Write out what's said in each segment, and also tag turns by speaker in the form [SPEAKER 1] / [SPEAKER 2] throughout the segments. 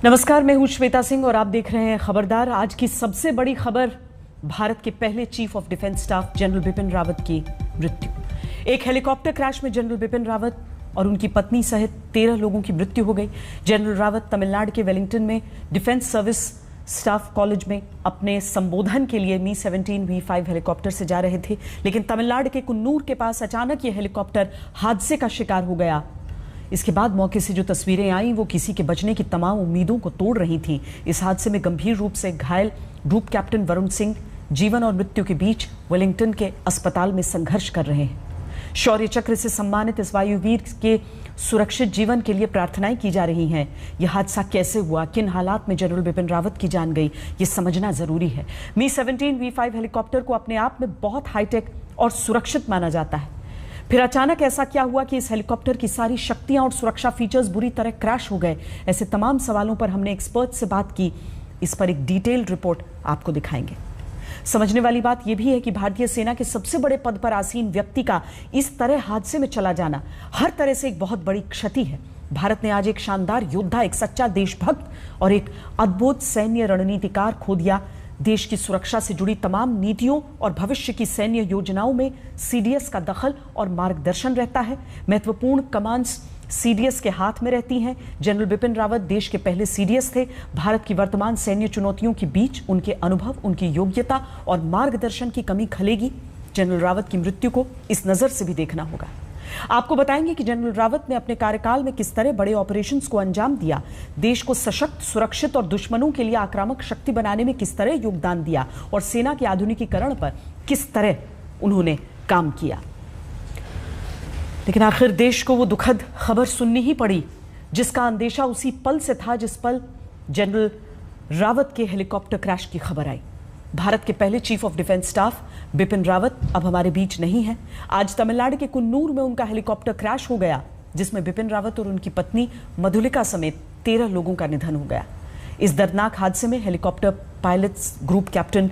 [SPEAKER 1] नमस्कार, मैं हूं श्वेता सिंह और आप देख रहे हैं खबरदार। आज की सबसे बड़ी खबर, भारत के पहले chief of defence staff general Bipin Rawat की मृत्यु। एक हेलीकॉप्टर क्रैश में जनरल बिपिन रावत और उनकी पत्नी सहित 13 लोगों की मृत्यु हो गई। जनरल रावत तमिलनाडु के वेलिंगटन में डिफेंस सर्विस स्टाफ कॉलेज में अपने संबोधन के लिए मी-17 V5 हेलीकॉप्टर से जा रहे थे, लेकिन तमिलनाडु के कुन्नूर के पास अचानक यह हेलीकॉप्टर हादसे का शिकार हो गया। इसके बाद मौके से जो तस्वीरें आई वो किसी के बचने की तमाम उम्मीदों को तोड़ रही थी। इस हादसे में गंभीर रूप से घायल ग्रुप कैप्टन वरुण सिंह जीवन और मृत्यु के बीच वेलिंगटन के अस्पताल में संघर्ष कर रहे हैं। शौर्य चक्र से सम्मानित इस वायुवीर के सुरक्षित जीवन के लिए प्रार्थनाएं की जा रही हैं। यह हादसा कैसे हुआ, किन हालात में जनरल बिपिन रावत की जान गई, ये समझना जरूरी है। मी-17 V5 हेलीकॉप्टर को अपने आप में बहुत हाईटेक और सुरक्षित माना जाता है। फिर अचानक ऐसा क्या हुआ कि इस हेलीकॉप्टर की सारी शक्तियां और सुरक्षा फीचर्स बुरी तरह क्रैश हो गए? ऐसे तमाम सवालों पर हमने एक्सपर्ट से बात की। इस पर एक डिटेल्ड रिपोर्ट आपको दिखाएंगे। समझने वाली बात यह भी है कि भारतीय सेना के सबसे बड़े पद पर आसीन व्यक्ति का इस तरह हादसे में चला जाना हर तरह से एक बहुत बड़ी क्षति है। भारत ने आज एक शानदार योद्धा, एक सच्चा देशभक्त और एक अद्भुत सैन्य रणनीतिकार खो दिया। देश की सुरक्षा से जुड़ी तमाम नीतियों और भविष्य की सैन्य योजनाओं में सीडीएस का दखल और मार्गदर्शन रहता है। महत्वपूर्ण कमांड्स सीडीएस के हाथ में रहती हैं। जनरल बिपिन रावत देश के पहले सीडीएस थे। भारत की वर्तमान सैन्य चुनौतियों के बीच उनके अनुभव, उनकी योग्यता और मार्गदर्शन की कमी खलेगी। जनरल रावत की मृत्यु को इस नजर से भी देखना होगा। आपको बताएंगे कि जनरल रावत ने अपने कार्यकाल में किस तरह बड़े ऑपरेशंस को अंजाम दिया, देश को सशक्त, सुरक्षित और दुश्मनों के लिए आक्रामक शक्ति बनाने में किस तरह योगदान दिया और सेना के आधुनिकीकरण पर किस तरह उन्होंने काम किया। लेकिन आखिर देश को वो दुखद खबर सुननी ही पड़ी जिसका अंदेशा उसी पल से था जिस पल जनरल रावत के हेलीकॉप्टर क्रैश की खबर आई। भारत के पहले chief of defence staff Bipin Rawat अब हमारे बीच नहीं है। आज तमिलनाडु के कुन्नूर में उनका हेलीकॉप्टर क्रैश हो गया, जिसमें बिपिन रावत और उनकी पत्नी मधुलिका समेत 13 लोगों का निधन हो गया। इस दर्दनाक हादसे में helicopter pilots group captain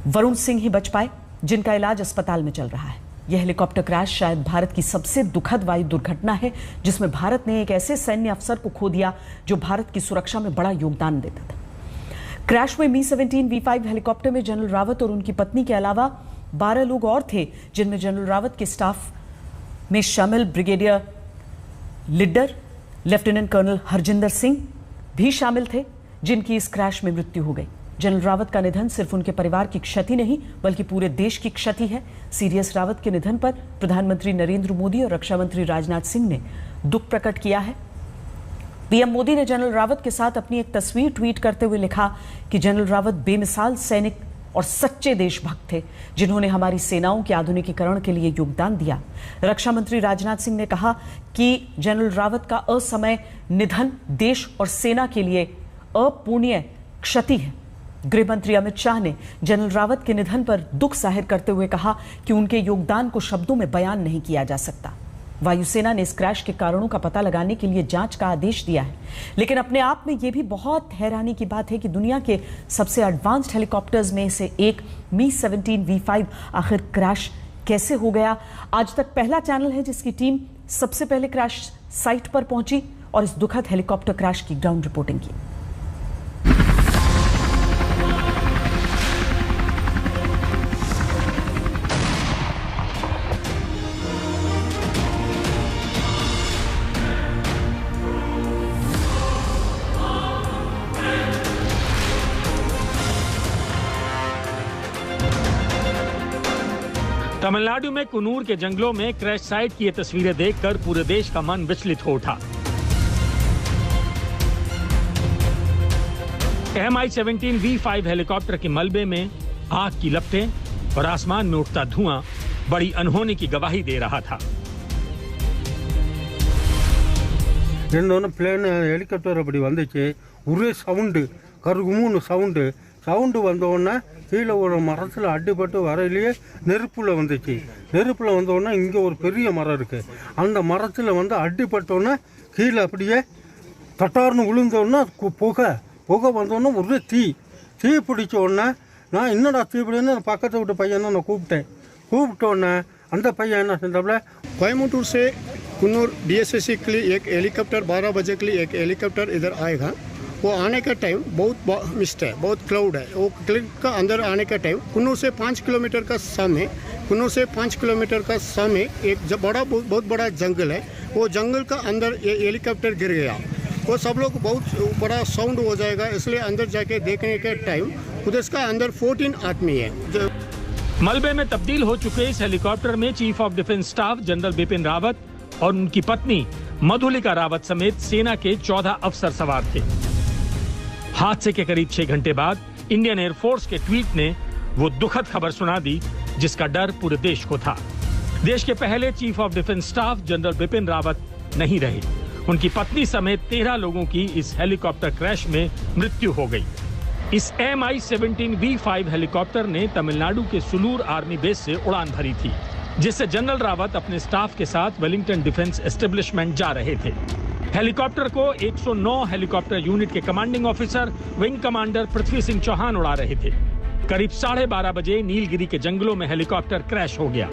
[SPEAKER 1] Varun Singh ही बच पाए, जिनका इलाज अस्पताल में चल रहा है। यह हेलीकॉप्टर क्रैश शायद भारत की सबसे दुखद वायु दुर्घटना है, जिसमें भारत ने एक ऐसे सैन्य अफसर को खो दिया जो भारत की सुरक्षा में बड़ा योगदान देता था। क्रैश में मी-17 V5 हेलीकॉप्टर में जनरल रावत और उनकी पत्नी के अलावा 12 लोग और थे, जिनमें जनरल रावत के स्टाफ में शामिल brigadier Lidder, lieutenant colonel Harjinder Singh भी शामिल थे, जिनकी इस क्रैश में मृत्यु हो गई। जनरल रावत का निधन सिर्फ उनके परिवार की क्षति नहीं बल्कि पूरे देश की क्षति है। सीडीएस रावत के निधन पर प्रधानमंत्री नरेंद्र मोदी और रक्षा मंत्री राजनाथ सिंह ने दुख प्रकट किया है। पीएम मोदी ने जनरल रावत के साथ अपनी एक तस्वीर ट्वीट करते हुए लिखा कि जनरल रावत बेमिसाल सैनिक और सच्चे देशभक्त थे, जिन्होंने हमारी सेनाओं के आधुनिकीकरण के लिए योगदान दिया। रक्षा मंत्री राजनाथ सिंह ने कहा कि जनरल रावत का असमय निधन देश और सेना के लिए अपूर्णीय क्षति है। गृह मंत्री अमित शाह ने जनरल रावत के निधन पर दुख जाहिर करते हुए कहा कि उनके योगदान को शब्दों में बयान नहीं किया जा सकता। वायुसेना ने इस क्रैश के कारणों का पता लगाने के लिए जांच का आदेश दिया है, लेकिन अपने आप में यह भी बहुत हैरानी की बात है कि दुनिया के सबसे एडवांस्ड हेलीकॉप्टर्स में से एक मी-17 V5 आखिर क्रैश कैसे हो गया। आज तक पहला चैनल है जिसकी टीम सबसे पहले क्रैश साइट पर पहुंची और इस दुखद हेलीकॉप्टर क्रैश की ग्राउंड रिपोर्टिंग की।
[SPEAKER 2] तमिलनाडु में कुन्नूर के जंगलों में क्रैश साइट की ये तस्वीरें देखकर पूरे देश का मन विचलित हो उठा। Mi-17 V5 हेलीकॉप्टर के मलबे में आग की लपटें और आसमान में उठता धुआं बड़ी अनहोनी की गवाही दे रहा था।
[SPEAKER 3] प्लेन हेलीकॉप्टर அப்படி வந்துச்சு, ஒரே சவுண்ட் கருகுமுன்னு சவுண்ட் வந்தோடனே கீழே ஒரு மரத்தில் அடிபட்டு வரையிலேயே நெருப்புல வந்துச்சு. நெருப்புல வந்தோடனே இங்கே ஒரு பெரிய மரம் இருக்கு, அந்த மரத்தில் வந்து அடிபட்டோன்னே கீழே அப்படியே தட்டார்னு விழுந்தோடனே புகை வந்தோடனே ஒரு தீ பிடிச்ச உடனே நான் என்னடா தீ பிடின்னு பக்கத்து விட்டு பையனை நான் கூப்பிட்டோன்னே அந்த பையன் என்ன செஞ்சாப்புல,
[SPEAKER 4] कोयम्बटूर से कुन्नूर DSSC के लिए एक हेलीकॉप्टर 12 बजे के लिए एक हेलीकॉप्टर इधर आएगा। वो आने का टाइम बहुत मिस्ट है, बहुत क्लाउड है। वो क्लिक का अंदर आने का टाइम कुन्नूर से 5 किलोमीटर का समय, कुन्नूर से 5 किलोमीटर का समय एक बहुत बड़ा जंगल है। वो जंगल का अंदर ये हेलीकॉप्टर गिर गया। वो सब लोग बहुत बड़ा साउंड हो जाएगा, इसलिए अंदर जाके देखने के टाइम उधर इसका अंदर 14 आदमी है।
[SPEAKER 2] मलबे में तब्दील हो चुके इस हेलीकॉप्टर में chief of defence staff general Bipin Rawat और उनकी पत्नी मधुलिका रावत समेत सेना के 14 अफसर सवार थे। हादसे के करीब 6 घंटे बाद इंडियन एयरफोर्स के ट्वीट ने वो दुखद खबर सुना दी जिसका डर पूरे देश को था। देश के पहले chief of defence staff general Bipin Rawat नहीं रहे। उनकी पत्नी समेत 13 लोगों की इस हेलीकॉप्टर क्रैश में मृत्यु हो गई। इस Mi-17V5 हेलीकॉप्टर ने तमिलनाडु के सुलूर आर्मी बेस से उड़ान भरी थी, जिससे जनरल रावत अपने स्टाफ के साथ वेलिंगटन डिफेंस एस्टेब्लिशमेंट जा रहे थे। हेलीकॉप्टर को 109 हेलीकॉप्टर यूनिट के commanding officer wing commander Prithvi Singh Chauhan उड़ा रहे थे। करीब 12:30 बजे नीलगिरी के जंगलों में हेलीकॉप्टर क्रैश हो गया।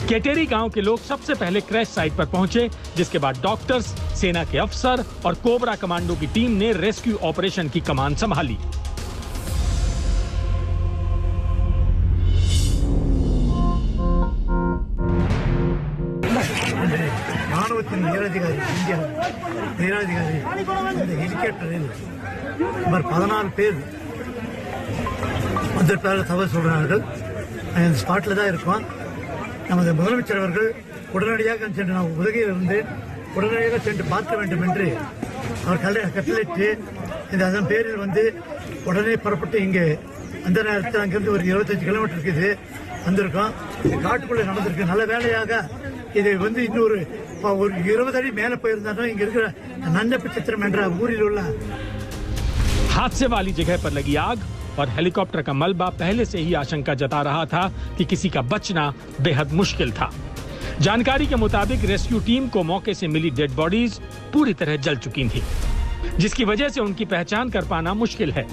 [SPEAKER 2] केटेरी गांव के लोग सबसे पहले क्रैश साइट पर पहुंचे, जिसके बाद डॉक्टर्स, सेना के अफसर और कोबरा कमांडो की टीम ने रेस्क्यू ऑपरेशन की कमान संभाली।
[SPEAKER 5] ராணுவத்தின் உயரதிகாரி உயரதிகாரி இந்த ஹெலிகாப்டரில் சுமார் 14 பேர் வந்திருப்பதாக தகவல் சொல்கிறார்கள். அந்த ஸ்பாட்டில் தான் இருக்கோம். நமது முதலமைச்சர் அவர்கள் உடனடியாக சென்று நான் உதவியில் இருந்தேன், உடனடியாக சென்று பார்க்க வேண்டும் என்று அவர் கட்டளையிட்டு இந்த அதன் பேரில் வந்து உடனே புறப்பட்டு இங்கே அந்த நேரத்தில் அங்கிருந்து ஒரு 25 கிலோமீட்டருக்கு இது வந்திருக்கோம். காட்டுக்குள்ளே நடந்திருக்கு. நல்ல வேலையாக இது வந்து இன்னொரு 20 அடி மேலே போயிருந்தாலும் இங்க இருக்கிற நன்னப்பிச்சத்திரம் என்ற ஊரில் உள்ள
[SPEAKER 2] हादसे वाली जगह पर लगी आग और हेलीकॉप्टर का मलबा पहले से ही आशंका जता रहा था कि किसी का बचना बेहद मुश्किल था। जानकारी के मुताबिक रेस्क्यू टीम को मौके से मिली डेड बॉडीज पूरी तरह जल चुकी थी, जिसकी वजह से उनकी पहचान कर पाना मुश्किल है।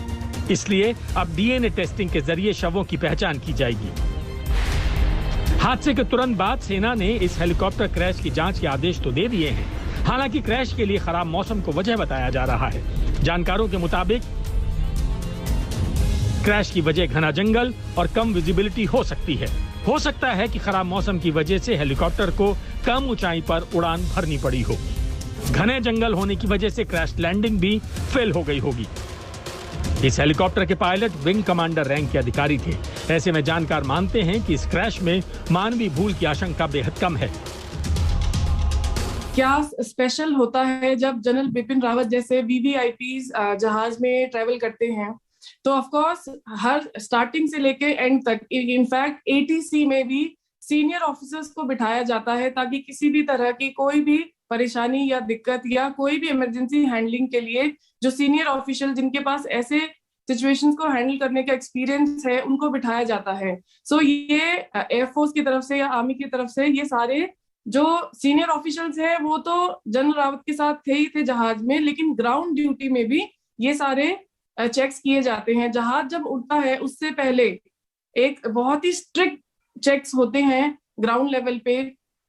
[SPEAKER 2] इसलिए अब डीएनए टेस्टिंग के जरिए शवों की पहचान की जाएगी। हादसे के तुरंत बाद सेना ने इस हेलीकॉप्टर क्रैश की जांच के आदेश तो दे दिए हैं। हालांकि क्रैश के लिए खराब मौसम को वजह बताया जा रहा है। जानकारों के मुताबिक क्रैश की वजह घना जंगल और कम विजिबिलिटी हो सकती है। हो सकता है कि खराब मौसम की वजह से हेलीकॉप्टर को कम ऊंचाई पर उड़ान भरनी पड़ी हो। घने जंगल होने की वजह से क्रैश लैंडिंग भी फेल हो गई होगी। इस हेलीकॉप्टर के पायलट विंग कमांडर रैंक के अधिकारी थे। ऐसे में जानकार मानते हैं कि इस क्रैश में मानवीय भूल की आशंका बेहद कम है।
[SPEAKER 6] क्या स्पेशल होता है जब जनरल बिपिन रावत जैसे वीवीआईपीज जहाज में ट्रेवल करते हैं, तो ऑफ कोर्स हर स्टार्टिंग से लेके एंड तक, इनफैक्ट एटीसी में भी सीनियर ऑफिसर्स को बिठाया जाता है ताकि किसी भी तरह की कोई भी परेशानी या दिक्कत या कोई भी इमरजेंसी हैंडलिंग के लिए जो सीनियर ऑफिशियल जिनके पास ऐसे सिचुएशंस को हैंडल करने का एक्सपीरियंस है उनको बिठाया जाता है। सो ये एयरफोर्स की तरफ से या आर्मी की तरफ से ये सारे जो सीनियर ऑफिशियल्स हैं वो तो जनरल रावत के साथ थे ही थे जहाज में, लेकिन ग्राउंड ड्यूटी में भी ये सारे चेक्स किए जाते हैं। जहाज जब उड़ता है उससे पहले एक बहुत ही स्ट्रिक्ट चेक्स होते हैं ग्राउंड लेवल पे,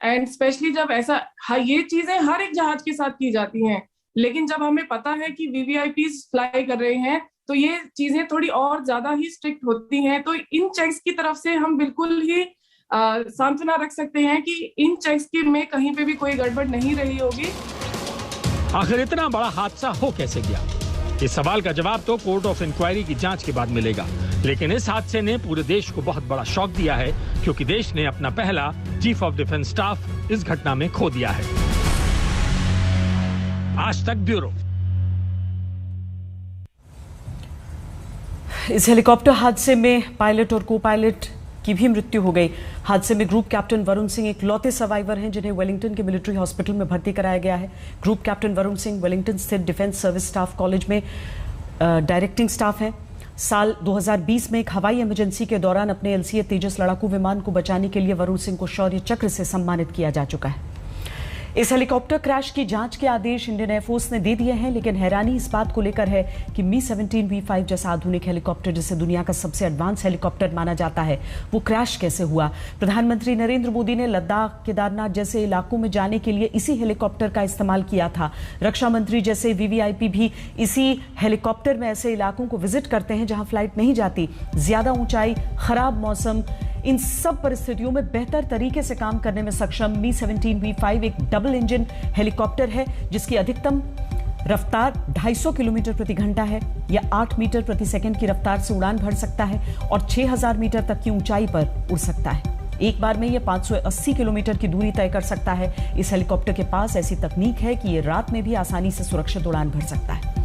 [SPEAKER 6] एंड स्पेशली जब ऐसा ये चीजें हर एक जहाज के साथ की जाती हैं, लेकिन जब हमें पता है कि वीवीआईपीज फ्लाई कर रहे हैं तो ये चीजें थोड़ी और ज्यादा ही स्ट्रिक्ट होती हैं। तो इन चेक्स की तरफ से हम बिल्कुल ही सांत्वना रख सकते हैं कि इन चेक्स की में कहीं पे भी कोई गड़बड़ नहीं रही होगी।
[SPEAKER 2] आखिर इतना बड़ा हादसा हो कैसे गया? इस सवाल का जवाब तो कोर्ट ऑफ इंक्वायरी की जांच के बाद मिलेगा। लेकिन इस हादसे ने पूरे देश को बहुत बड़ा शॉक दिया है, क्योंकि देश ने अपना पहला चीफ ऑफ डिफेंस स्टाफ इस घटना में खो दिया है। आज तक ब्यूरो।
[SPEAKER 1] इस हेलीकॉप्टर हादसे में पायलट और को पायलट की भी मृत्यु हो गई। हादसे में ग्रुप कैप्टन वरुण सिंह एक लौते सर्वाइवर हैं जिन्हें वेलिंगटन के मिलिट्री हॉस्पिटल में भर्ती कराया गया है। Group captain Varun Singh Wellington स्थित डिफेंस सर्विस स्टाफ कॉलेज में डायरेक्टिंग स्टाफ हैं। साल 2020 में एक हवाई इमरजेंसी के दौरान अपने LCA तेजस लड़ाकू विमान को बचाने के लिए वरुण सिंह को शौर्य चक्र से सम्मानित किया जा चुका है। इस हेलीकॉप्टर क्रैश की जांच के आदेश इंडियन एयरफोर्स ने दे दिए हैं, लेकिन हैरानी इस बात को लेकर है कि मी-17 V5 जैसा आधुनिक हेलीकॉप्टर, जिसे दुनिया का सबसे एडवांस हेलीकॉप्टर माना जाता है, वो क्रैश कैसे हुआ। प्रधानमंत्री नरेंद्र मोदी ने लद्दाख, केदारनाथ जैसे इलाकों में जाने के लिए इसी हेलीकॉप्टर का इस्तेमाल किया था। रक्षा मंत्री जैसे वीवीआईपी भी इसी हेलीकॉप्टर में ऐसे इलाकों को विजिट करते हैं जहां फ्लाइट नहीं जाती। ज्यादा ऊंचाई, खराब मौसम, इन सब परिस्थितियों में बेहतर तरीके से काम करने में सक्षम मी-17 V5 एक डबल इंजन हेलीकॉप्टर है, जिसकी अधिकतम रफ्तार 250 किलोमीटर प्रति घंटा है या 8 मीटर प्रति सेकंड की रफ्तार से उड़ान भर सकता है और 6000 मीटर तक की ऊंचाई पर उड़ सकता है। एक बार में यह 580 किलोमीटर की दूरी तय कर सकता है। इस हेलीकॉप्टर के पास ऐसी तकनीक है कि यह रात में भी आसानी से सुरक्षित उड़ान भर सकता है।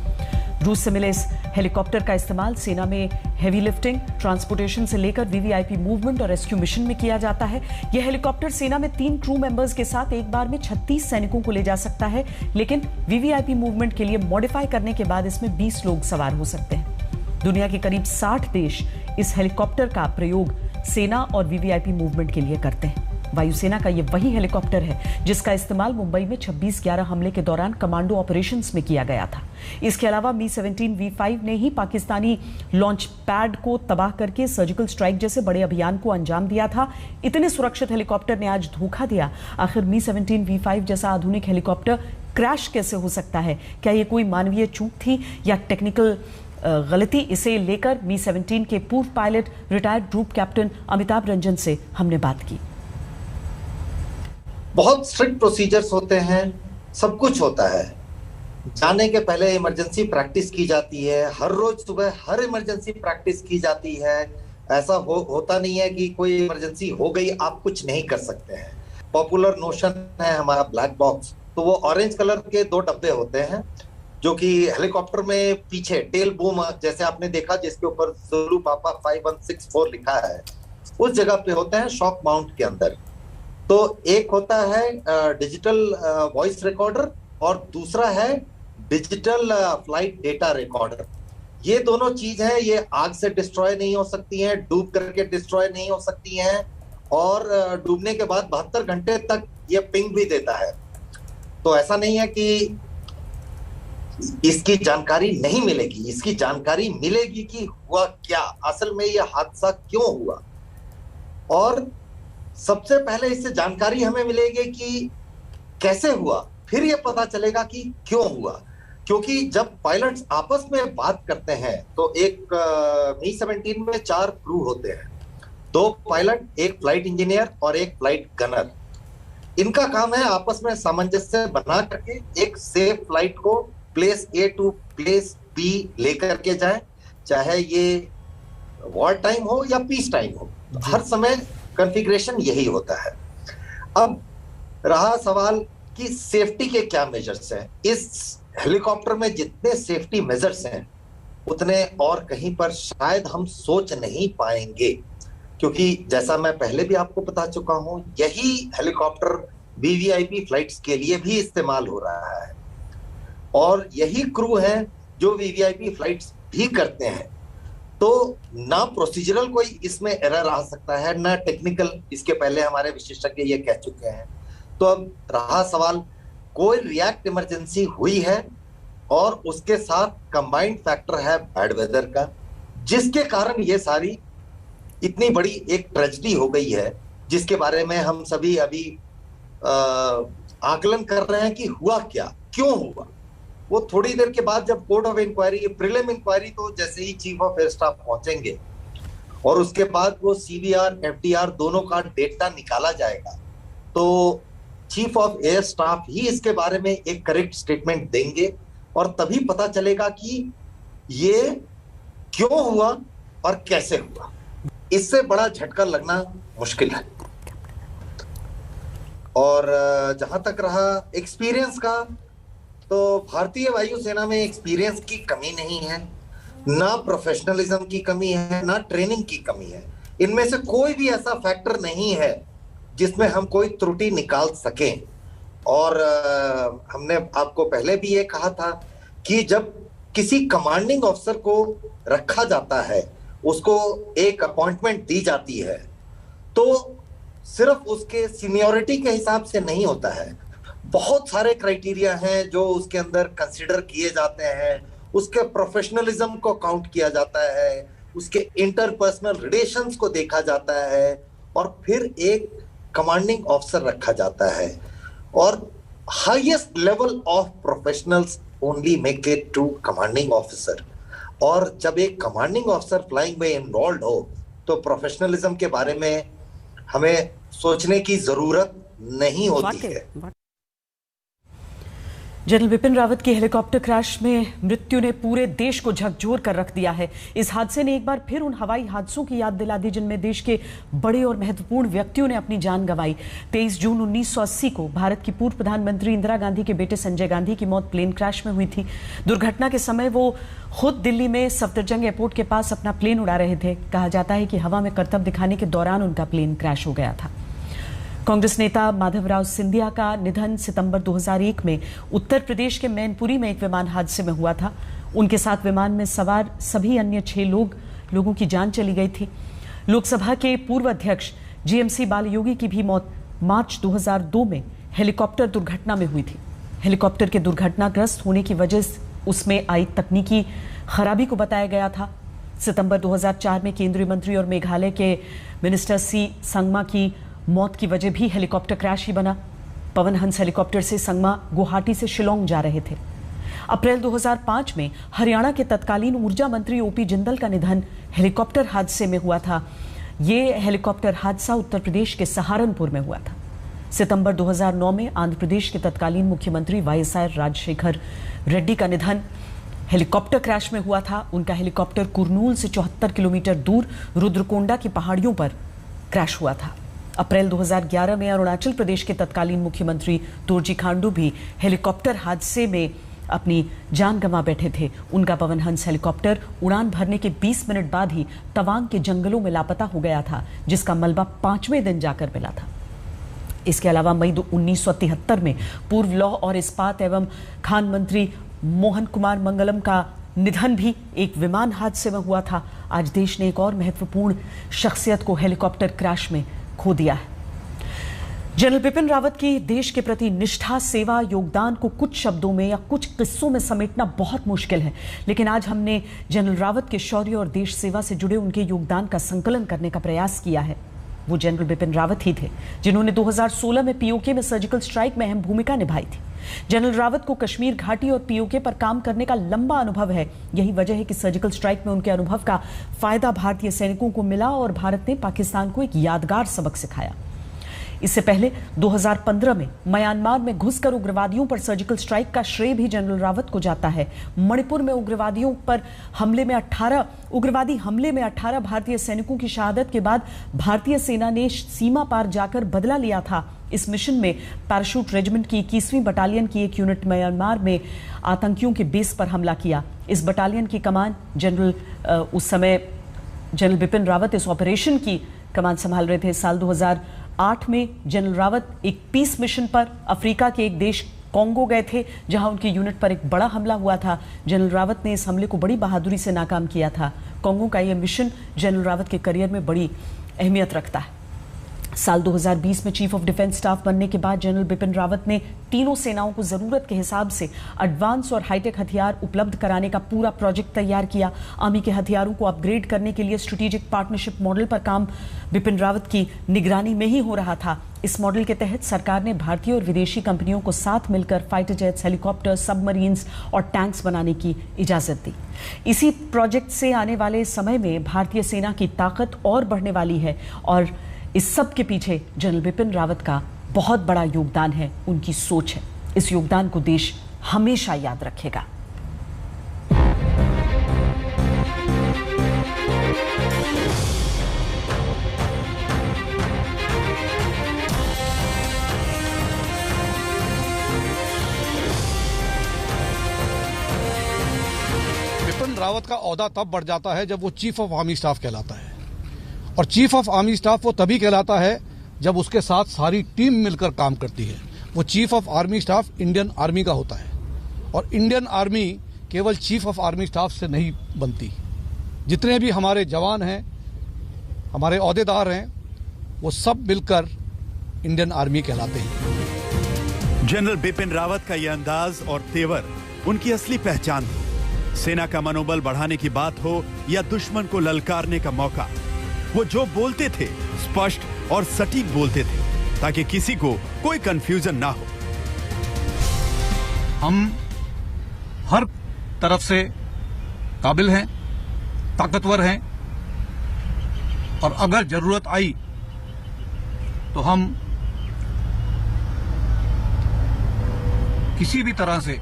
[SPEAKER 1] रूस से मिले इस हेलीकॉप्टर का इस्तेमाल सेना में हेवी लिफ्टिंग, ट्रांसपोर्टेशन से लेकर वीवीआईपी मूवमेंट और रेस्क्यू मिशन में किया जाता है। यह हेलीकॉप्टर सेना में 3 क्रू मेंबर्स के साथ एक बार में 36 सैनिकों को ले जा सकता है, लेकिन वीवीआईपी मूवमेंट के लिए मॉडिफाई करने के बाद इसमें 20 लोग सवार हो सकते हैं। दुनिया के करीब 60 देश इस हेलीकॉप्टर का प्रयोग सेना और वीवीआईपी मूवमेंट के लिए करते हैं। वायुसेना का यह वही हेलीकॉप्टर है जिसका इस्तेमाल मुंबई में 26/11 हमले के दौरान कमांडो ऑपरेशंस में किया गया था। इसके अलावा मी-17 V5 ने ही पाकिस्तानी लॉन्च पैड को तबाह करके सर्जिकल स्ट्राइक जैसे बड़े अभियान को अंजाम दिया था। इतने सुरक्षित हेलीकॉप्टर ने आज धोखा दिया। आखिर मी-17 V5 जैसा आधुनिक हेलीकॉप्टर क्रैश कैसे हो सकता है? क्या यह कोई मानवीय चूक थी या टेक्निकल गलती? इसे लेकर मी-17 के पूर्व pilot retired group captain Amitabh Ranjan से हमने बात की।
[SPEAKER 7] बहुत स्ट्रिक्ट प्रोसीजर्स होते हैं, सब कुछ होता है। जाने के पहले इमरजेंसी प्रैक्टिस की जाती है, हर रोज सुबह हर इमरजेंसी प्रैक्टिस की जाती है। ऐसा होता नहीं है कि कोई इमरजेंसी हो गई आप कुछ नहीं कर सकते हैं। पॉपुलर नोशन है हमारा ब्लैक बॉक्स, तो वो ऑरेंज कलर के 2 डब्बे होते हैं जो कि हेलीकॉप्टर में पीछे टेल बूम जैसे आपने देखा जिसके ऊपर ज़ुलू पापा 5164 लिखा है, उस जगह पे होते हैं शॉक माउंट के अंदर। तो एक होता है डिजिटल वॉइस रिकॉर्डर और दूसरा है डिजिटल फ्लाइट डेटा रिकॉर्डर। ये दोनों चीज है, ये आग से डिस्ट्रॉय नहीं हो सकती हैं, डूब करके डिस्ट्रॉय नहीं हो सकती हैं और डूबने के बाद 72 घंटे तक ये पिंग भी देता है। तो ऐसा नहीं है कि इसकी जानकारी नहीं मिलेगी, इसकी जानकारी मिलेगी कि हुआ क्या, असल में ये हादसा क्यों हुआ। और सबसे पहले इससे जानकारी हमें मिलेगी कि कैसे हुआ, फिर ये पता चलेगा कि क्यों हुआ। क्योंकि जब पायलट्स आपस में बात करते हैं तो एक मी-17 में 4 क्रू होते हैं, 2 पायलट, एक फ्लाइट इंजीनियर और एक फ्लाइट गनर। इनका काम है आपस में सामंजस्य बना करके एक सेफ फ्लाइट को place A to place B लेकर के जाए, चाहे ये वॉर टाइम हो या पीस टाइम हो, हर समय कॉन्फ़िगरेशन यही होता है। अब रहा सवाल कि सेफ्टी के क्या मेजर्स हैं। इस हेलीकॉप्टर में जितने सेफ्टी मेजर्स हैं उतने और कहीं पर शायद हम सोच नहीं पाएंगे, क्योंकि जैसा मैं पहले भी आपको बता चुका हूं, यही हेलीकॉप्टर वीवीआईपी फ्लाइट्स के लिए भी इस्तेमाल हो रहा है और यही क्रू है जो वीवीआईपी फ्लाइट्स भी करते हैं। तो ना प्रोसीजरल कोई इसमें एरर आ सकता है, ना टेक्निकल, इसके पहले हमारे विशेषज्ञ ये कह चुके हैं। तो अब रहा सवाल, कोई रिएक्ट इमरजेंसी हुई है और उसके साथ कंबाइंड फैक्टर है बैड वेदर का, जिसके कारण ये सारी इतनी बड़ी एक ट्रेजेडी हो गई है, जिसके बारे में हम सभी अभी आकलन कर रहे हैं कि हुआ क्या, क्यों हुआ। वो थोड़ी देर के बाद जब court of inquiry, prelim inquiry, तो जैसे ही चीफ ऑफ एयर स्टाफ पहुंचेंगे और उसके बाद वो सीवीआर, एफडीआर दोनों का डेटा निकाला जाएगा, तो चीफ ऑफ एयर स्टाफ ही इसके बारे में एक करेक्ट स्टेटमेंट देंगे और तभी पता चलेगा कि ये क्यों हुआ और कैसे हुआ। इससे बड़ा झटका लगना मुश्किल है। और जहां तक रहा एक्सपीरियंस का, तो भारतीय वायुसेना में एक्सपीरियंस की कमी नहीं है, ना प्रोफेशनलिज्म की कमी है, ना ट्रेनिंग की कमी है। इनमें से कोई भी ऐसा फैक्टर नहीं है जिसमें हम कोई त्रुटि निकाल सकें। और हमने आपको पहले भी ये कहा था कि जब किसी कमांडिंग ऑफिसर को रखा जाता है, उसको एक अपॉइंटमेंट दी जाती है, तो सिर्फ उसके सीनियरिटी के हिसाब से नहीं होता है, बहुत सारे क्राइटेरिया हैं जो उसके अंदर कंसिडर किए जाते हैं। उसके प्रोफेशनलिज्म को काउंट किया जाता है, उसके इंटरपर्सनल रिलेशंस को देखा जाता है, और फिर एक कमांडिंग ऑफिसर रखा जाता है। और highest level of professionals only make it to commanding officer. और जब एक कमांडिंग ऑफिसर फ्लाइंग में इन्वॉल्व हो तो प्रोफेशनलिज्म के बारे में हमें सोचने की जरूरत नहीं होती है।
[SPEAKER 1] जनरल बिपिन रावत की हेलीकॉप्टर क्रैश में मृत्यु ने पूरे देश को झकझोर कर रख दिया है। इस हादसे ने एक बार फिर उन हवाई हादसों की याद दिला दी जिनमें देश के बड़े और महत्वपूर्ण व्यक्तियों ने अपनी जान गंवाई। 23 जून 1980 को भारत की पूर्व प्रधानमंत्री इंदिरा गांधी के बेटे संजय गांधी की मौत प्लेन क्रैश में हुई थी। दुर्घटना के समय वो खुद दिल्ली में सफदरजंग एयरपोर्ट के पास अपना प्लेन उड़ा रहे थे। कहा जाता है कि हवा में करतब दिखाने के दौरान उनका प्लेन क्रैश हो गया था। कांग्रेस नेता माधवराव सिंधिया का निधन सितंबर 2001 में उत्तर प्रदेश के मैनपुरी में एक विमान हादसे में हुआ था। उनके साथ विमान में सवार सभी अन्य 6 लोगों की जान चली गई थी। लोकसभा के पूर्व अध्यक्ष जीएमसी बालयोगी की भी मौत मार्च 2002 में हेलीकॉप्टर दुर्घटना में हुई थी। हेलीकॉप्टर के दुर्घटनाग्रस्त होने की वजह उसमें आई तकनीकी खराबी को बताया गया था। सितंबर 2004 में केंद्रीय मंत्री और मेघालय के मिनिस्टर सी संगमा की मौत की वजह भी हेलीकॉप्टर क्रैश ही बना। पवन हंस हेलीकॉप्टर से संगमा गुवाहाटी से शिलोंग जा रहे थे। अप्रैल 2005 में हरियाणा के तत्कालीन ऊर्जा मंत्री ओपी जिंदल का निधन हेलीकॉप्टर हादसे में हुआ था। ये हेलीकॉप्टर हादसा उत्तर प्रदेश के सहारनपुर में हुआ था। सितंबर 2009 में आंध्र प्रदेश के तत्कालीन मुख्यमंत्री वाईएसआर राजशेखर रेड्डी का निधन हेलीकॉप्टर क्रैश में हुआ था। उनका हेलीकॉप्टर कुरनूल से 74 किलोमीटर दूर रुद्रकोंडा की पहाड़ियों पर क्रैश हुआ था। अप्रैल 2011 में अरुणाचल प्रदेश के तत्कालीन मुख्यमंत्री दोरजी खांडू भी हेलीकॉप्टर हादसे में अपनी जान गंवा बैठे थे। उनका पवन हंस हेलीकॉप्टर उड़ान भरने के 20 मिनट बाद ही तवांग के जंगलों में लापता हो गया था, जिसका मलबा 5वें दिन जाकर मिला था। इसके अलावा मई 1973 में पूर्व लौह और इस्पात एवं खान मंत्री मोहन कुमार मंगलम का निधन भी एक विमान हादसे में हुआ था। आज देश ने एक और महत्वपूर्ण शख्सियत को हेलीकॉप्टर क्रैश में खो दिया है। जनरल बिपिन रावत की देश के प्रति निष्ठा, सेवा, योगदान को कुछ शब्दों में या कुछ किस्सों में समेटना बहुत मुश्किल है, लेकिन आज हमने जनरल रावत के शौर्य और देश सेवा से जुड़े उनके योगदान का संकलन करने का प्रयास किया है। वो जनरल बिपिन रावत ही थे जिन्होंने 2016 में पीओके में सर्जिकल स्ट्राइक में अहम भूमिका निभाई थी। जनरल रावत को कश्मीर घाटी और पीओके पर काम करने का लंबा अनुभव है। यही वजह है कि सर्जिकल स्ट्राइक में उनके अनुभव का फायदा भारतीय सैनिकों को मिला और भारत ने पाकिस्तान को एक यादगार सबक सिखाया। इससे पहले 2015 में म्यांमार में घुसकर उग्रवादियों पर सर्जिकल स्ट्राइक का श्रेय भी जनरल रावत को जाता है। मणिपुर में उग्रवादी हमले में 18 भारतीय सैनिकों की शहादत के बाद भारतीय सेना ने सीमा पार जाकर बदला लिया था। इस मिशन में पैराशूट रेजिमेंट की 21वीं बटालियन की एक यूनिट म्यांमार में आतंकियों के बेस पर हमला किया। इस बटालियन की कमान उस समय जनरल बिपिन रावत इस ऑपरेशन की कमान संभाल रहे थे। साल 2008 में जनरल रावत एक पीस मिशन पर अफ्रीका के एक देश कॉन्गो गए थे, जहां उनकी यूनिट पर एक बड़ा हमला हुआ था। जनरल रावत ने इस हमले को बड़ी बहादुरी से नाकाम किया था। कॉन्गो का यह मिशन जनरल रावत के करियर में बड़ी अहमियत रखता है। साल 2020 में चीफ ऑफ डिफेंस स्टाफ बनने के बाद जनरल बिपिन रावत ने तीनों सेनाओं को जरूरत के हिसाब से एडवांस और हाईटेक हथियार उपलब्ध कराने का पूरा प्रोजेक्ट तैयार किया। आर्मी के हथियारों को अपग्रेड करने के लिए स्ट्रेटेजिक पार्टनरशिप मॉडल पर काम बिपिन रावत की निगरानी में ही हो रहा था। इस मॉडल के तहत सरकार ने भारतीय और विदेशी कंपनियों को साथ मिलकर फाइटर जेट्स, हेलीकॉप्टर, सबमरीन्स और टैंक्स बनाने की इजाजत दी। इसी प्रोजेक्ट से आने वाले समय में भारतीय सेना की ताकत और बढ़ने वाली है और इस सब के पीछे जनरल बिपिन रावत का बहुत बड़ा योगदान है, उनकी सोच है। इस योगदान को देश हमेशा याद रखेगा।
[SPEAKER 8] बिपिन रावत का ओहदा तब बढ़ जाता है जब वो चीफ ऑफ आर्मी स्टाफ कहलाता है, और चीफ ऑफ आर्मी स्टाफ वो तभी कहलाता है जब उसके साथ सारी टीम मिलकर काम करती है। वो chief of army staff Indian army का होता है, और इंडियन आर्मी केवल चीफ ऑफ आर्मी स्टाफ से नहीं बनती। जितने भी हमारे जवान हैं, हमारे ओहदेदार हैं, वो सब मिलकर इंडियन आर्मी कहलाते हैं।
[SPEAKER 9] जनरल बिपिन रावत का यह अंदाज और तेवर उनकी असली पहचान थी। सेना का मनोबल बढ़ाने की बात हो या दुश्मन को ललकारने का मौका, वो जो बोलते थे स्पष्ट और सटीक बोलते थे ताकि किसी को कोई कंफ्यूजन ना हो।
[SPEAKER 8] हम हर तरफ से काबिल हैं, ताकतवर हैं और अगर जरूरत आई तो हम किसी भी तरह से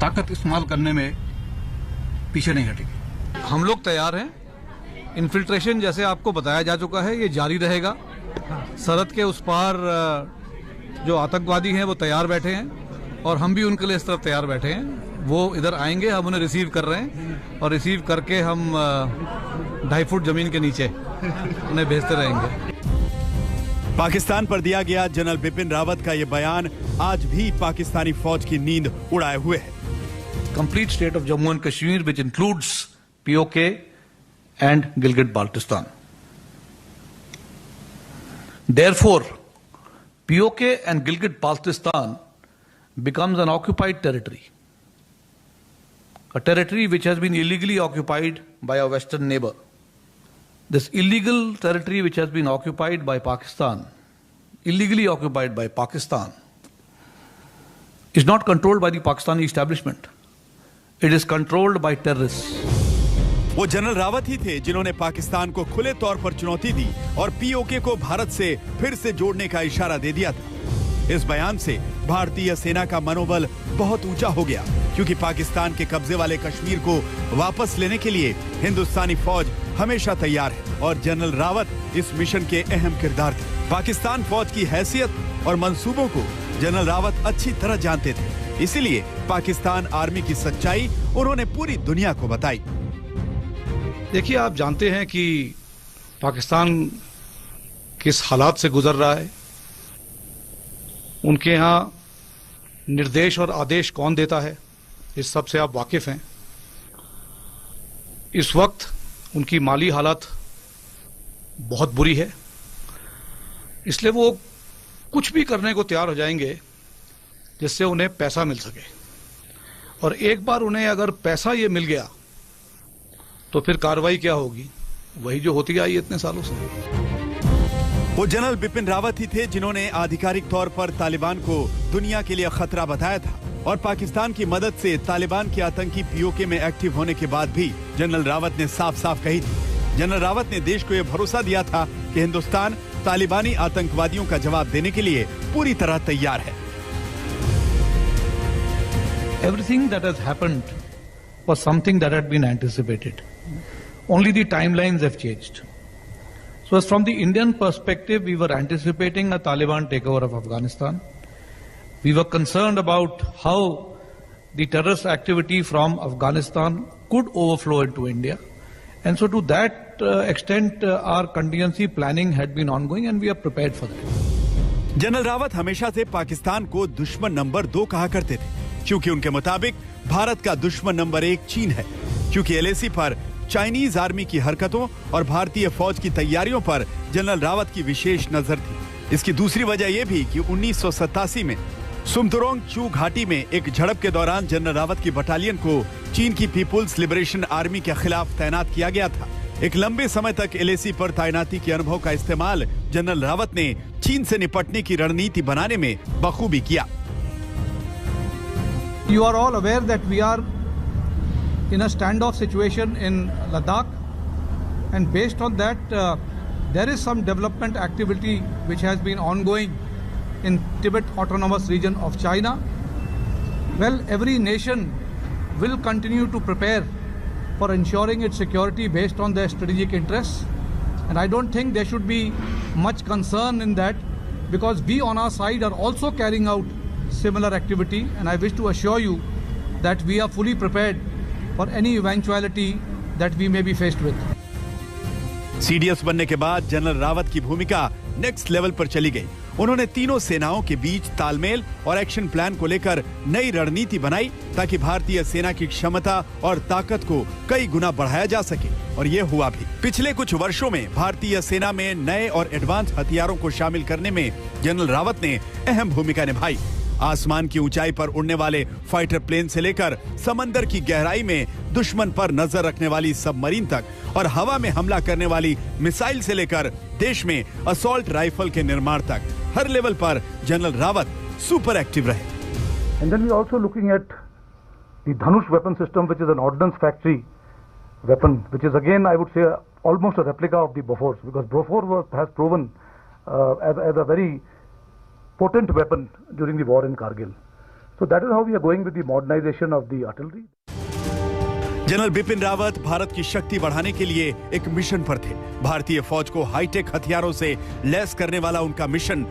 [SPEAKER 8] ताकत इस्तेमाल करने में पीछे नहीं हटेंगे। हम लोग तैयार हैं। इन्फिल्ट्रेशन जैसे आपको बताया जा चुका है ये जारी रहेगा। सरहद के उस पार जो आतंकवादी हैं वो तैयार बैठे हैं और हम भी उनके लिए इस तरफ तैयार बैठे हैं। वो इधर आएंगे, हम उन्हें रिसीव कर रहे हैं और रिसीव करके हम 2.5 फुट जमीन के नीचे उन्हें भेजते रहेंगे।
[SPEAKER 9] पाकिस्तान पर दिया गया जनरल बिपिन रावत का यह बयान आज भी पाकिस्तानी फौज की नींद उड़ाए हुए है।
[SPEAKER 8] Complete state of Jammu and Kashmir which includes PoK and Gilgit Baltistan. Therefore, POK and Gilgit-Baltistan becomes an occupied territory, a territory which has been illegally occupied by our western neighbor. This illegal territory which has been occupied by Pakistan, illegally occupied by Pakistan, is not controlled by the Pakistani establishment. It is controlled by terrorists.
[SPEAKER 9] वो general Rawat ही थे जिन्होंने पाकिस्तान को खुले तौर पर चुनौती दी और PoK को भारत से फिर से जोड़ने का इशारा दे दिया था। इस बयान से भारतीय सेना का मनोबल बहुत ऊंचा हो गया, क्योंकि पाकिस्तान के कब्जे वाले कश्मीर को वापस लेने के लिए हिंदुस्तानी फौज हमेशा तैयार है और जनरल रावत इस मिशन के अहम किरदार थे। पाकिस्तान फौज की हैसियत और मंसूबों को जनरल रावत अच्छी तरह जानते थे, इसीलिए पाकिस्तान आर्मी की सच्चाई उन्होंने पूरी दुनिया को बताई।
[SPEAKER 8] देखिए, आप जानते हैं कि पाकिस्तान किस हालात से गुजर रहा है। उनके यहाँ निर्देश और आदेश कौन देता है, इस सब से आप वाकिफ हैं। इस वक्त उनकी माली हालत बहुत बुरी है, इसलिए वो कुछ भी करने को तैयार हो जाएंगे जिससे उन्हें पैसा मिल सके। और एक बार उन्हें अगर पैसा ये मिल गया तो फिर कार्रवाई क्या होगी, वही जो होती आई इतने सालों से।
[SPEAKER 9] वो जनरल बिपिन रावत ही थे जिन्होंने आधिकारिक तौर पर तालिबान को दुनिया के लिए खतरा बताया था और पाकिस्तान की मदद से तालिबान के आतंकी पीओके में एक्टिव होने के बाद भी जनरल रावत ने साफ साफ कही थी। जनरल रावत ने देश को यह भरोसा दिया था कि हिंदुस्तान तालिबानी आतंकवादियों का जवाब देने के लिए पूरी तरह तैयार है।
[SPEAKER 8] Everything that has happened was something that had been anticipated. Only the timelines have changed. So as from the Indian perspective, we were anticipating a Taliban takeover of Afghanistan. We were concerned about how the terrorist activity from Afghanistan could overflow into India. And so to that extent, our contingency planning had been ongoing and we are prepared for that.
[SPEAKER 9] General Rawat हमेशा से पाकिस्तान को दुश्मन number 2 कहा करते थे, क्योंकि उनके मुताबिक भारत का दुश्मन नंबर 1 चीन है, क्योंकि एलएसी पर चाइनीज आर्मी की हरकतों और भारतीय फौज की तैयारियों पर जनरल रावत की विशेष नजर थी। इसकी दूसरी वजह यह भी कि 1987 में सुमतुरोंग चू घाटी में एक झड़प के दौरान जनरल रावत की बटालियन को चीन की पीपुल्स लिबरेशन आर्मी के खिलाफ तैनात किया गया था। एक लंबे समय तक एलएसी पर तैनाती के अनुभव का इस्तेमाल जनरल रावत ने चीन से निपटने की रणनीति बनाने में बखूबी किया।
[SPEAKER 8] You are all aware that we are in a standoff situation in Ladakh, and based on that, there is some development activity which has been ongoing in Tibet Autonomous Region of China. Well, every nation will continue to prepare for ensuring its security based on their strategic interests, and I don't think there should be much concern in that, because we on our side are also carrying out similar activity, and I wish to assure you that we are fully prepared for any eventuality that we may be faced with.
[SPEAKER 9] CDS बनने के बाद general Rawat की भूमिका next level पर चली गई उन्होंने तीनों सेनाओं के बीच तालमेल और एक्शन प्लान को लेकर नई रणनीति बनाई ताकि भारतीय सेना की क्षमता और ताकत को कई गुना बढ़ाया जा सके, और ये हुआ भी। पिछले कुछ वर्षों में भारतीय सेना में नए और एडवांस हथियारों को शामिल करने में जनरल रावत ने अहम भूमिका निभाई। आसमान की ऊंचाई पर उड़ने वाले फाइटर प्लेन से लेकर समंदर की गहराई में दुश्मन पर नजर रखने वाली सबमरीन तक, और हवा में हमला करने वाली मिसाइल से लेकर देश में असॉल्ट राइफल के निर्माण तक हर लेवल पर जनरल रावत सुपर एक्टिव रहे।
[SPEAKER 8] And then we are also looking at the Dhanush weapon system, which is an ordnance factory weapon, which is again, I would say, almost a replica of the Bofors, because Bofors has proven as a very potent weapon during the war in Kargil. So that is how we are going with the modernization of the artillery.
[SPEAKER 9] General Bipin Rawat Bharat की शक्ति बढ़ाने के लिए एक mission पर थे। भारतीय फौज को हाईटेक हथियारों से लैस करने वाला उनका मिशन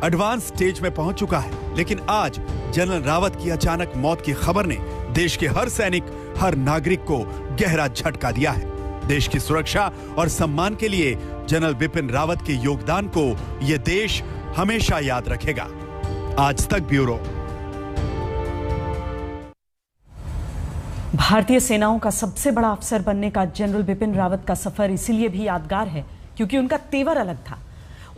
[SPEAKER 9] एडवांस स्टेज में पहुंच चुका है। लेकिन आज जनरल रावत की अचानक मौत की खबर ने देश के हर सैनिक, हर नागरिक को गहरा झटका दिया है। देश की सुरक्षा और सम्मान के लिए जनरल बिपिन रावत के योगदान को यह देश हमेशा याद रखेगा। आज तक ब्यूरो।
[SPEAKER 1] भारतीय सेनाओं का सबसे बड़ा अफसर बनने का जनरल बिपिन रावत का सफर इसीलिए भी यादगार है क्योंकि उनका तेवर अलग था।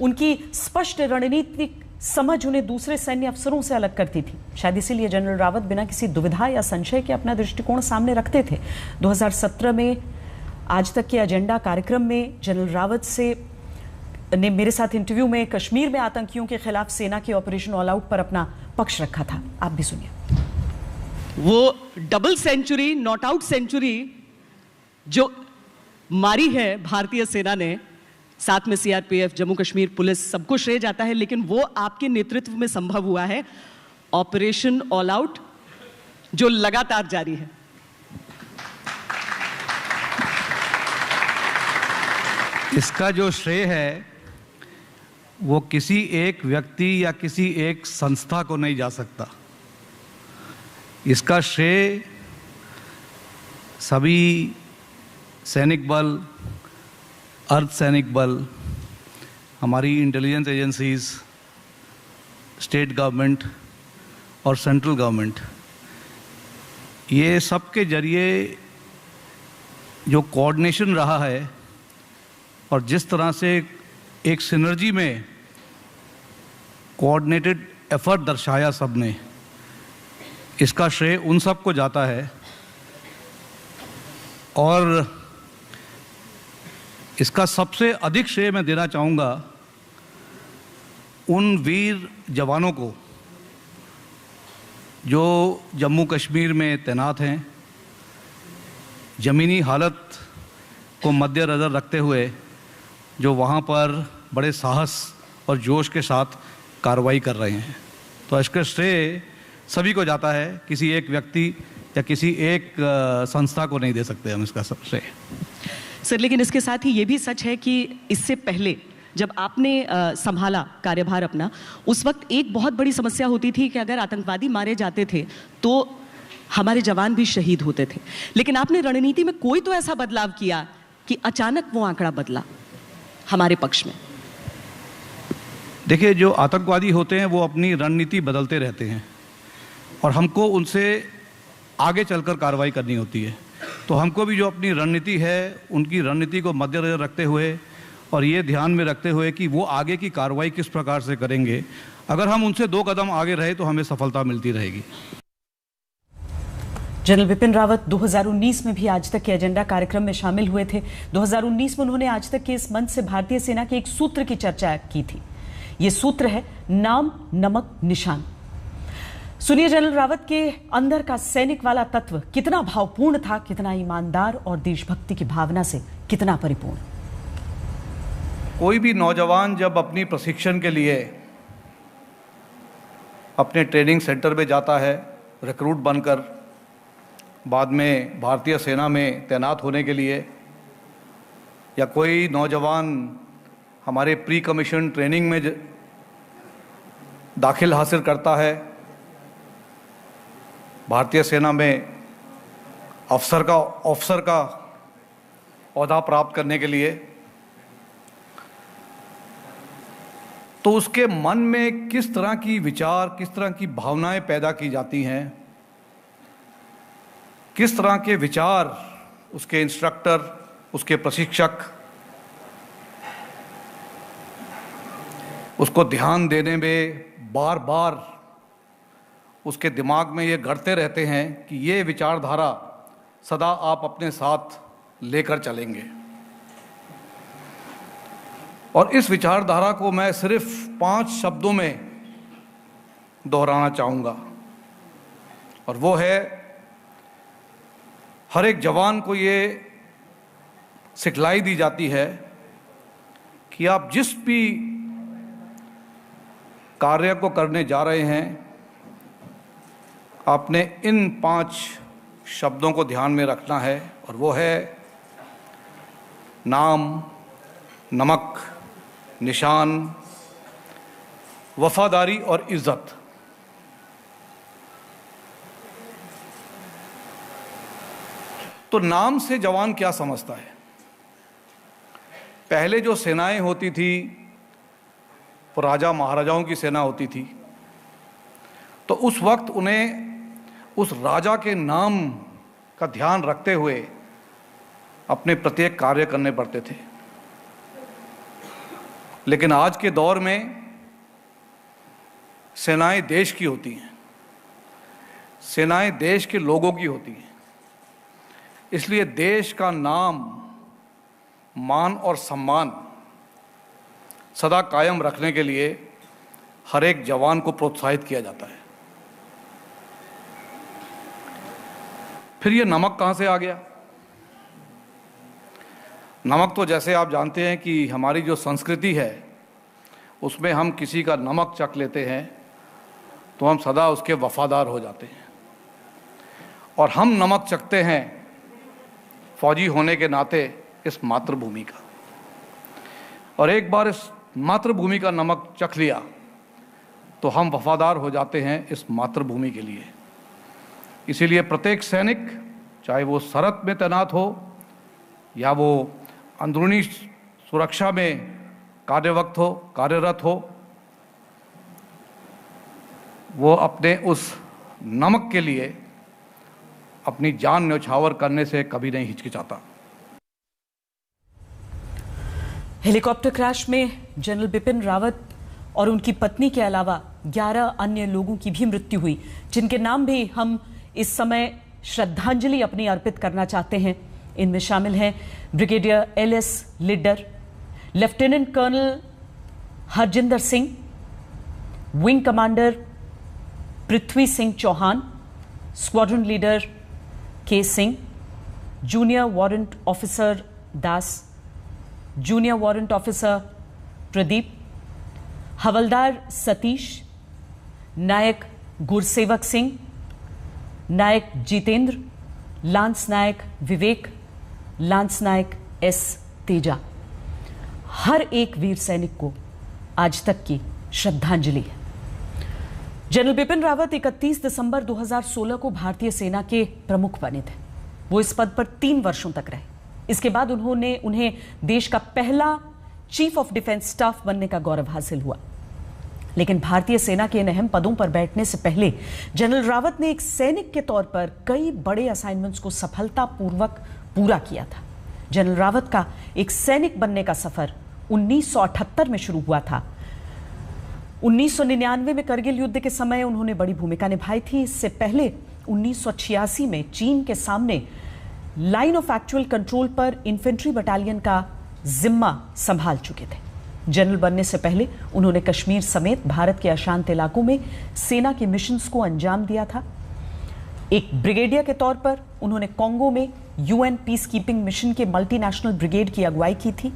[SPEAKER 1] उनकी स्पष्ट रणनीतिक समझ उन्हें दूसरे सैन्य अफसरों से अलग करती थी। शायद इसीलिए जनरल रावत बिना किसी दुविधा या संशय के अपना दृष्टिकोण सामने रखते थे। 2017 में आज तक के एजेंडा कार्यक्रम में जनरल रावत ने मेरे साथ इंटरव्यू में कश्मीर में आतंकियों के खिलाफ सेना के ऑपरेशन ऑल आउट पर अपना पक्ष रखा था। आप भी सुनिए।
[SPEAKER 10] वो double century, not out century जो मारी है भारतीय सेना ने, साथ में सीआरपीएफ, जम्मू कश्मीर पुलिस, सबको श्रेय जाता है, लेकिन वो आपके नेतृत्व में संभव हुआ है। ऑपरेशन ऑल आउट जो लगातार जारी है।
[SPEAKER 8] इसका जो श्रेय है वो किसी एक व्यक्ति या किसी एक संस्था को नहीं जा सकता। इसका श्रेय सभी सैनिक बल, अर्धसैनिक बल, हमारी इंटेलिजेंस एजेंसीज, स्टेट गवर्नमेंट और सेंट्रल गवर्नमेंट, ये सब के जरिए जो कोऑर्डिनेशन रहा है और जिस तरह से एक सिनर्जी में कोऑर्डिनेटेड एफर्ट दर्शाया सबने, इसका श्रेय उन सब को जाता है। और इसका सबसे अधिक श्रेय मैं देना चाहूँगा उन वीर जवानों को जो जम्मू कश्मीर में तैनात हैं, ज़मीनी हालत को मद्देनज़र रखते हुए जो वहाँ पर बड़े साहस और जोश के साथ कार्रवाई कर रहे हैं। तो इसका श्रेय सभी को जाता है, किसी एक व्यक्ति या किसी एक संस्था को नहीं दे सकते हम इसका श्रेय।
[SPEAKER 10] सर, लेकिन इसके साथ ही ये भी सच है कि इससे पहले जब आपने संभाला कार्यभार अपना, उस वक्त एक बहुत बड़ी समस्या होती थी कि अगर आतंकवादी मारे जाते थे तो हमारे जवान भी शहीद होते थे। लेकिन आपने रणनीति में कोई तो ऐसा बदलाव किया कि अचानक वो आंकड़ा बदला हमारे पक्ष में।
[SPEAKER 8] देखिए, जो आतंकवादी होते हैं वो अपनी रणनीति बदलते रहते हैं और हमको उनसे आगे चलकर कार्रवाई करनी होती है। तो हमको भी जो अपनी रणनीति है उनकी रणनीति को मद्देनजर रखते हुए और ये ध्यान में रखते हुए कि वो आगे की कार्रवाई किस प्रकार से करेंगे, अगर हम उनसे 2 कदम आगे रहे तो हमें सफलता मिलती रहेगी।
[SPEAKER 1] जनरल बिपिन रावत 2019 में भी आज तक के एजेंडा कार्यक्रम में शामिल हुए थे। 2019 में उन्होंने आज तक के इस मंच से भारतीय सेना के एक सूत्र की चर्चा की थी। ये सूत्र है नाम, नमक, निशान। सुनिए जनरल रावत के अंदर का सैनिक वाला तत्व कितना भावपूर्ण था, कितना ईमानदार और देशभक्ति की भावना से कितना परिपूर्ण।
[SPEAKER 8] कोई भी नौजवान जब अपनी प्रशिक्षण के लिए अपने ट्रेनिंग सेंटर में जाता है, रिक्रूट बनकर बाद में भारतीय सेना में तैनात होने के लिए, या कोई नौजवान हमारे प्री कमीशन ट्रेनिंग में दाखिल हासिल करता है, भारतीय सेना में ऑफिसर का ओहदा प्राप्त करने के लिए, तो उसके मन में किस तरह की विचार, किस तरह की भावनाएं पैदा की जाती हैं, किस तरह के विचार उसके इंस्ट्रक्टर, उसके प्रशिक्षक उसको ध्यान देने में बार बार उसके दिमाग में ये गढ़ते रहते हैं कि ये विचारधारा सदा आप अपने साथ लेकर चलेंगे। और इस विचारधारा को मैं सिर्फ 5 शब्दों में दोहराना चाहूँगा, और वो है, हर एक जवान को ये सिखलाई दी जाती है कि आप जिस भी कार्य को करने जा रहे हैं, आपने इन 5 शब्दों को ध्यान में रखना है, और वो है नाम, नमक, निशान, वफादारी और इज्जत। तो नाम से जवान क्या समझता है? पहले जो सेनाएं होती थी वो राजा महाराजाओं की सेना होती थी, तो उस वक्त उन्हें उस राजा के नाम का ध्यान रखते हुए अपने प्रत्येक कार्य करने पड़ते थे। लेकिन आज के दौर में सेनाएं देश की होती हैं, सेनाएं देश के लोगों की होती हैं, इसलिए देश का नाम, मान और सम्मान सदा कायम रखने के लिए हर एक जवान को प्रोत्साहित किया जाता है। फिर ये नमक कहाँ से आ गया? नमक तो जैसे आप जानते हैं कि हमारी जो संस्कृति है उसमें हम किसी का नमक चख लेते हैं तो हम सदा उसके वफादार हो जाते हैं, और हम नमक चखते हैं फौजी होने के नाते इस मातृभूमि का, और एक बार इस मातृभूमि का नमक चख लिया तो हम वफादार हो जाते हैं इस मातृभूमि के लिए। इसीलिए प्रत्येक सैनिक, चाहे वो सरहद में तैनात हो या वो अंदरूनी सुरक्षा में कार्यरत हो, वो अपने उस नमक के लिए अपनी जान न्यौछावर करने से कभी नहीं हिचकिचाता।
[SPEAKER 1] हेलीकॉप्टर क्रैश में जनरल बिपिन रावत और उनकी पत्नी के अलावा 11 अन्य लोगों की भी मृत्यु हुई, जिनके नाम भी हम इस समय श्रद्धांजलि अपनी अर्पित करना चाहते हैं। इनमें शामिल हैं brigadier LS Lidder, lieutenant colonel Harjinder Singh, wing commander Prithvi Singh Chauhan, squadron leader K Singh, junior warrant officer Das, junior warrant officer Pradeep, havildar Satish, naik Gursewak Singh, naik Jitendra, lance naik Vivek, lance naik S Teja. हर एक वीर सैनिक को आज तक की श्रद्धांजलि है। जनरल बिपिन रावत 31 दिसंबर 2016 को भारतीय सेना के प्रमुख बने थे। वो इस पद पर 3 वर्षों तक रहे। इसके बाद उन्हें देश का पहला चीफ ऑफ डिफेंस स्टाफ बनने का गौरव हासिल हुआ। लेकिन भारतीय सेना के इन अहम पदों पर बैठने से पहले जनरल रावत ने एक सैनिक के तौर पर कई बड़े असाइनमेंट्स को सफलतापूर्वक पूरा किया था। जनरल रावत का एक सैनिक बनने का सफर 1978 में शुरू हुआ था। 1999 में करगिल युद्ध के समय उन्होंने बड़ी भूमिका निभाई थी। इससे पहले 1986 में चीन के सामने लाइन ऑफ एक्चुअल कंट्रोल पर इन्फेंट्री बटालियन का जिम्मा संभाल चुके थे। जनरल बनने से पहले उन्होंने कश्मीर समेत भारत के अशांत इलाकों में सेना के मिशंस को अंजाम दिया था। एक ब्रिगेडियर के तौर पर उन्होंने कांगो में UN पीस कीपिंग मिशन के मल्टीनेशनल ब्रिगेड की अगुवाई की थी।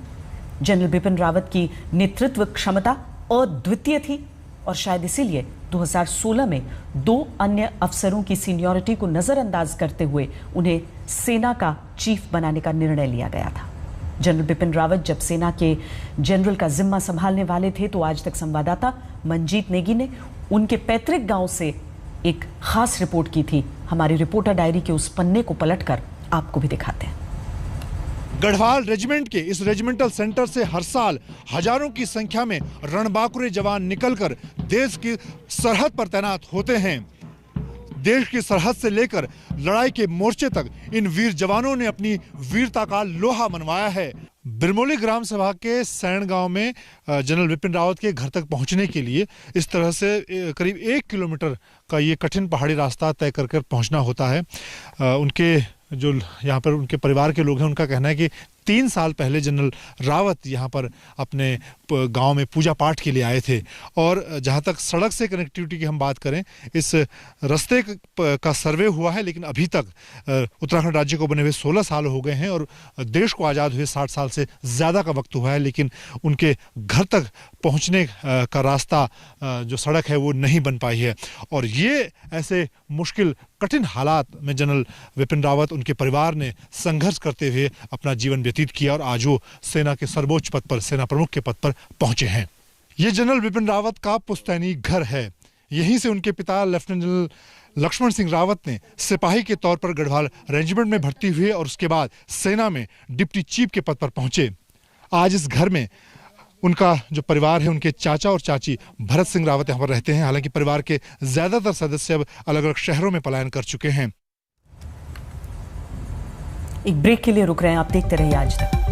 [SPEAKER 1] जनरल बिपिन रावत की नेतृत्व क्षमता अद्वितीय थी और शायद इसीलिए 2016 में 2 अन्य अफसरों की सीनियरिटी को नजरअंदाज करते हुए उन्हें सेना का चीफ बनाने का निर्णय लिया गया था। जनरल बिपिन रावत जब सेना के जनरल का जिम्मा संभालने वाले थे तो आज तक संवाददाता मंजीत नेगी ने उनके पैतृक गांव से एक खास रिपोर्ट की थी। हमारी रिपोर्टर डायरी के उस पन्ने को पलटकर आपको भी दिखाते हैं।
[SPEAKER 11] गढ़वाल रेजिमेंट के इस रेजिमेंटल सेंटर से हर साल हजारों की संख्या में रणबांकुरे जवान निकलकर देश की सरहद पर तैनात होते हैं। देश की सरहद से लेकर लड़ाई के मोर्चे तक इन वीर जवानों ने अपनी वीरता का लोहा मनवाया है। बिरमोली ग्राम सभा के सैण गांव में जनरल बिपिन रावत के घर तक पहुंचने के लिए इस तरह से करीब 1 किलोमीटर का ये कठिन पहाड़ी रास्ता तय कर पहुंचना होता है। उनके जो यहाँ पर उनके परिवार के लोग हैं, उनका कहना है कि 3 साल पहले जनरल रावत यहाँ पर अपने गांव में पूजा पाठ के लिए आए थे। और जहाँ तक सड़क से कनेक्टिविटी की हम बात करें, इस रास्ते का सर्वे हुआ है, लेकिन अभी तक उत्तराखंड राज्य को बने हुए 16 साल हो गए हैं और देश को आज़ाद हुए 60 साल से ज़्यादा का वक्त हुआ है, लेकिन उनके घर तक पहुँचने का रास्ता जो सड़क है वो नहीं बन पाई है। और ये ऐसे मुश्किल कठिन हालात में जनरल बिपिन रावत, उनके परिवार ने संघर्ष करते हुए अपना जीवन व्यतीत किया और आज वो सेना के सर्वोच्च पद पर, सेना प्रमुख के पद पर पहुंचे हैं। ये जनरल बिपिन रावत का पुश्तैनी घर है। यहीं से उनके पिता लेफ्टिनेंट जनरल लक्ष्मण सिंह रावत ने सिपाही के तौर पर गढ़वाल रेजिमेंट में भर्ती हुए और उसके बाद सेना में डिप्टी चीफ के पद पर पहुंचे। आज इस घर में उनका जो परिवार है, उनके चाचा और चाची भरत सिंह रावत यहाँ पर रहते हैं। हालांकि परिवार के ज्यादातर सदस्य अब अलग अलग शहरों में पलायन कर चुके हैं।
[SPEAKER 1] एक ब्रेक के लिए रुक रहे हैं, आप देखते रहिए आज तक।